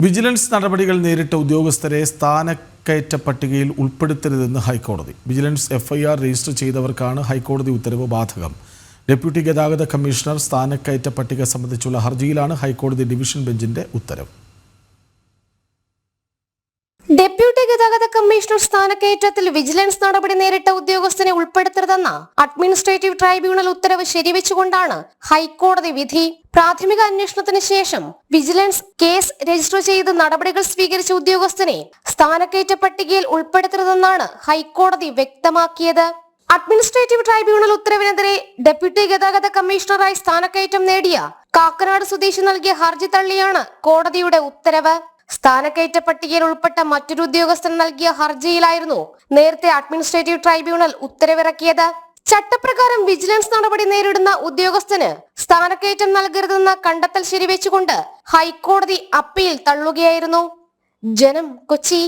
Vigilance നടപടികൾ നേരിട്ട ഉദ്യോഗസ്ഥരെ സ്ഥാനക്കയറ്റ പട്ടികയിൽ ഉൾപ്പെടുത്തരുതെന്ന് ഹൈക്കോടതി. വിജിലൻസ് എഫ്ഐആർ രജിസ്റ്റർ ചെയ്തവർക്കാണ് ഹൈക്കോടതി ഉത്തരവ് ബാധകം. ഡെപ്യൂട്ടി ഗതാഗത കമ്മീഷണർ സ്ഥാനക്കയറ്റ പട്ടിക സംബന്ധിച്ചുള്ള ഹർജിയിലാണ് ഹൈക്കോടതി ഡിവിഷൻ ബെഞ്ചിന്റെ ഉത്തരവ്. ഡെപ്യൂട്ടി ഗതാഗത കമ്മീഷണർ സ്ഥാനക്കയറ്റത്തിൽ വിജിലൻസ് നടപടി നേരിട്ട ഉദ്യോഗസ്ഥനെ ഉൾപ്പെടുത്തരുതെന്ന അഡ്മിനിസ്ട്രേറ്റീവ് ട്രൈബ്യൂണൽ ഉത്തരവ് ശരിവെച്ചുകൊണ്ടാണ് ഹൈക്കോടതി വിധി. പ്രാഥമിക അന്വേഷണത്തിന് ശേഷം വിജിലൻസ് കേസ് രജിസ്റ്റർ ചെയ്ത് നടപടികൾ സ്വീകരിച്ച ഉദ്യോഗസ്ഥനെ സ്ഥാനക്കയറ്റ പട്ടികയിൽ ഉൾപ്പെടുത്തരുതെന്നാണ് ഹൈക്കോടതി വ്യക്തമാക്കിയത്. അഡ്മിനിസ്ട്രേറ്റീവ് ട്രൈബ്യൂണൽ ഉത്തരവിനെതിരെ ഡെപ്യൂട്ടി ഗതാഗത കമ്മീഷണറായി സ്ഥാനക്കയറ്റം നേടിയ കാക്കനാട് സ്വദേശി നൽകിയ ഹർജി തള്ളിയാണ് കോടതിയുടെ ഉത്തരവ്. സ്ഥാനക്കയറ്റ പട്ടികയിൽ ഉൾപ്പെട്ട മറ്റൊരു ഉദ്യോഗസ്ഥൻ നൽകിയ ഹർജിയിലായിരുന്നു നേരത്തെ അഡ്മിനിസ്ട്രേറ്റീവ് ട്രൈബ്യൂണൽ ഉത്തരവിറക്കിയത്. ചട്ടപ്രകാരം വിജിലൻസ് നടപടി നേരിടുന്ന ഉദ്യോഗസ്ഥന് സ്ഥാനക്കയറ്റം നൽകരുതെന്ന കണ്ടെത്തൽ ശരിവെച്ചുകൊണ്ട് ഹൈക്കോടതി അപ്പീൽ തള്ളുകയായിരുന്നു. ജനം, കൊച്ചി.